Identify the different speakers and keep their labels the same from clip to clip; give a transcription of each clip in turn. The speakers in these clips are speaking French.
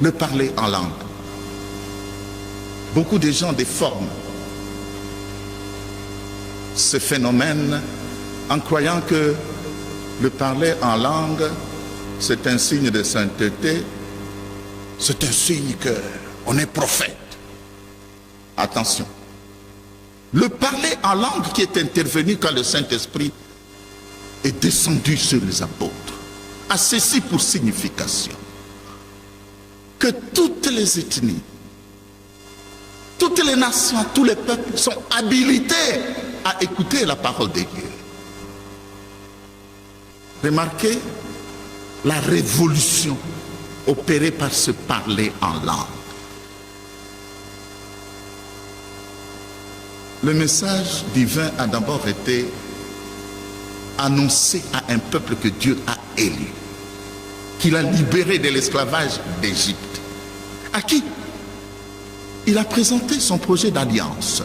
Speaker 1: le parler en langue. Beaucoup de gens déforment ce phénomène en croyant que le parler en langue, c'est un signe de sainteté, c'est un signe qu'on est prophète. Attention. Le parler en langue qui est intervenu quand le Saint-Esprit est descendu sur les apôtres a ceci pour signification que toutes les ethnies, toutes les nations, tous les peuples sont habilités à écouter la parole de Dieu. Remarquez la révolution opérée par ce parler en langue. Le message divin a d'abord été annoncé à un peuple que Dieu a élu, qu'il a libéré de l'esclavage d'Égypte, à qui il a présenté son projet d'alliance.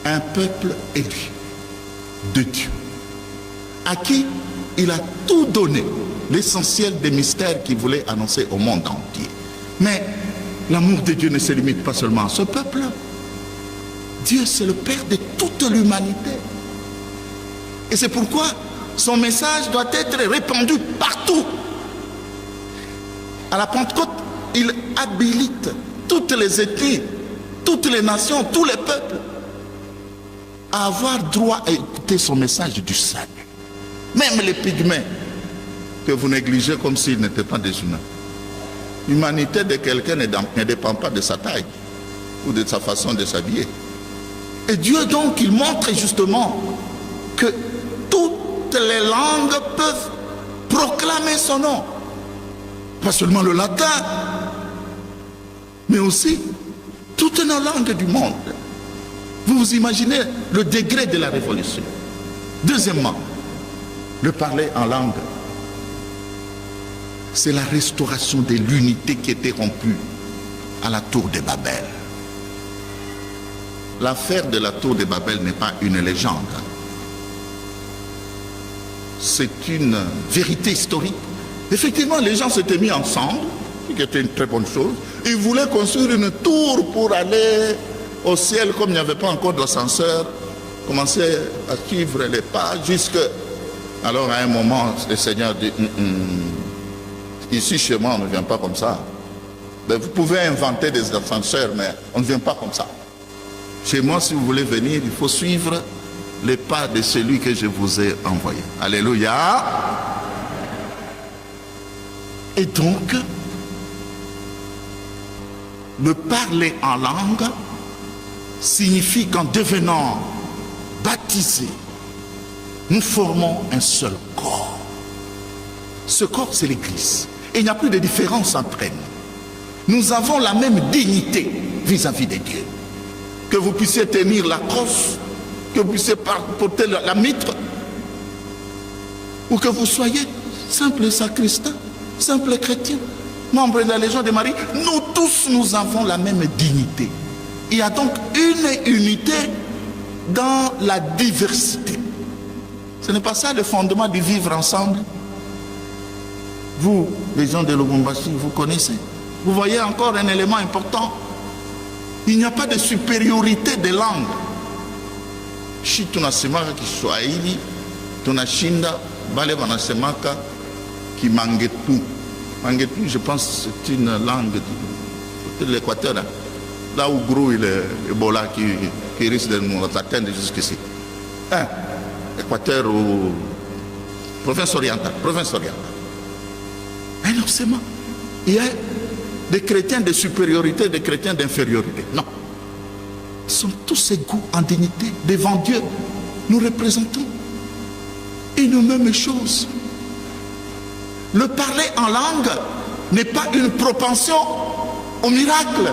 Speaker 1: Un peuple élu de Dieu, à qui il a tout donné, l'essentiel des mystères qu'il voulait annoncer au monde entier. Mais l'amour de Dieu ne se limite pas seulement à ce peuple. Dieu, c'est le Père de toute l'humanité. Et c'est pourquoi son message doit être répandu partout. À la Pentecôte, il habilite toutes les ethnies, toutes les nations, tous les peuples à avoir droit à écouter son message du salut. Même les pygmées que vous négligez comme s'ils n'étaient pas des humains. L'humanité de quelqu'un ne dépend pas de sa taille ou de sa façon de s'habiller. Et Dieu donc, il montre justement que toutes les langues peuvent proclamer son nom. Pas seulement le latin, mais aussi toutes nos langues du monde. Vous vous imaginez le degré de la révolution. Deuxièmement, le parler en langue, c'est la restauration de l'unité qui était rompue à la tour de Babel. L'affaire de la tour de Babel n'est pas une légende. C'est une vérité historique. Effectivement, les gens s'étaient mis ensemble, ce qui était une très bonne chose. Ils voulaient construire une tour pour aller au ciel, comme il n'y avait pas encore d'ascenseur, commencer à suivre les pas jusque... Alors à un moment, le Seigneur dit, ici chez moi, on ne vient pas comme ça. Ben, vous pouvez inventer des ascenseurs, mais on ne vient pas comme ça. Chez moi, si vous voulez venir, il faut suivre les pas de celui que je vous ai envoyé. Alléluia. Et donc, le parler en langue signifie qu'en devenant baptisés, nous formons un seul corps. Ce corps, c'est l'Église. Et il n'y a plus de différence entre nous. Nous avons la même dignité vis-à-vis de Dieu. Que vous puissiez tenir la crosse, que vous puissiez porter la mitre, ou que vous soyez simple sacristain, simple chrétien, membre de la Légion de Marie, nous tous, nous avons la même dignité. Il y a donc une unité dans la diversité. Ce n'est pas ça le fondement du vivre ensemble. Vous, les gens de Lubumbashi, vous connaissez. Vous voyez encore un élément important. Il n'y a pas de supériorité des langues. Si tunasemaka Kiswahili, tunashinda bale wanasemaka Kimangetu. Mangetu, je pense, c'est une langue de l'Équateur, là où grouille l'Ebola qui risque de nous atteindre jusqu'ici. Équateur ou province orientale. Inversement, il y a des chrétiens de supériorité, des chrétiens d'infériorité. Non. Ils sont tous égaux en dignité devant Dieu. Nous représentons une même chose. Le parler en langue n'est pas une propension au miracle.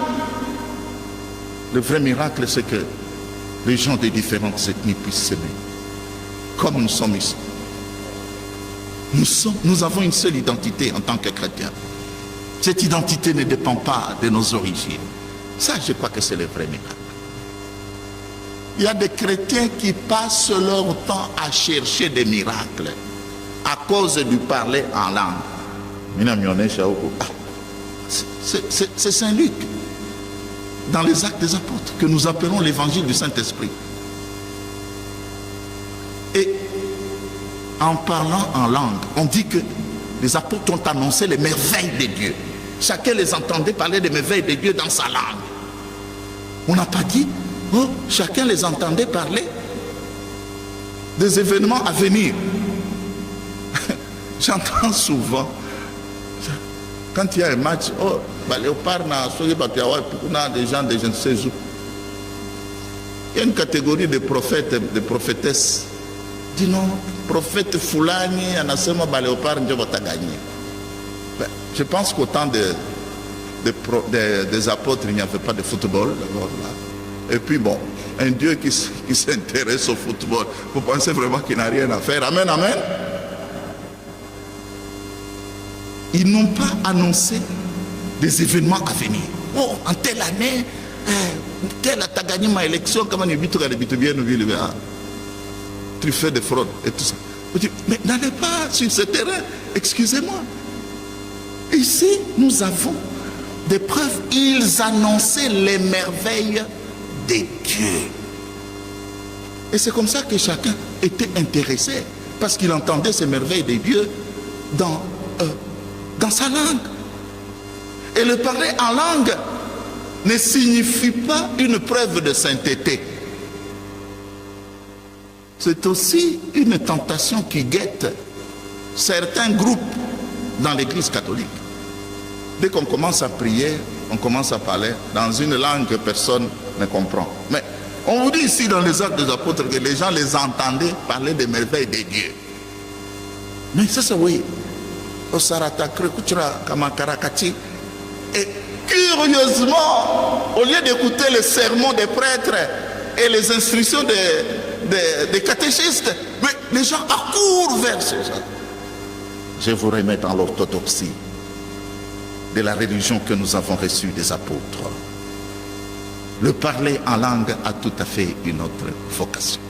Speaker 1: Le vrai miracle, c'est que les gens des différentes ethnies puissent s'aimer. Comme nous sommes ici. Nous avons une seule identité en tant que chrétiens. Cette identité ne dépend pas de nos origines. Ça, je crois que c'est le vrai miracle. Il y a des chrétiens qui passent leur temps à chercher des miracles à cause du parler en langue. C'est Saint Luc, dans les Actes des Apôtres, que nous appelons l'évangile du Saint-Esprit. Et en parlant en langue, on dit que les apôtres ont annoncé les merveilles de Dieu. Chacun les entendait parler des merveilles de Dieu dans sa langue. On n'a pas dit, oh, chacun les entendait parler des événements à venir. J'entends souvent, quand il y a un match, oh, Léopard n'a des gens, des je ne sais où. Il y a une catégorie de prophètes, de prophétesses. Dis non, prophète Foulani, Anasema Léopard, Dieu va gagner. Je pense qu'au temps des apôtres, il n'y avait pas de football d'abord là. Et puis bon, un Dieu qui s'intéresse au football, vous pensez vraiment qu'il n'a rien à faire? Amen, amen. Ils n'ont pas annoncé des événements à venir. Oh, en telle année, tel a gagné ma élection, comment il dit bien tu fais des fraudes et tout ça. Mais n'allez pas sur ce terrain, excusez-moi. Ici, nous avons des preuves. Ils annonçaient les merveilles de Dieu. Et c'est comme ça que chacun était intéressé, parce qu'il entendait ces merveilles de Dieu dans sa langue. Et le parler en langue ne signifie pas une preuve de sainteté. C'est aussi une tentation qui guette certains groupes dans l'église catholique. Dès qu'on commence à prier, on commence à parler dans une langue que personne ne comprend. Mais on vous dit ici dans les Actes des Apôtres que les gens les entendaient parler des merveilles de Dieu. Mais ça c'est oui. Et curieusement, au lieu d'écouter les sermons des prêtres et les instructions des catéchistes, mais les gens accourent vers ces gens. Je vous remets dans l'orthodoxie de la religion que nous avons reçue des apôtres. Le parler en langue a tout à fait une autre vocation.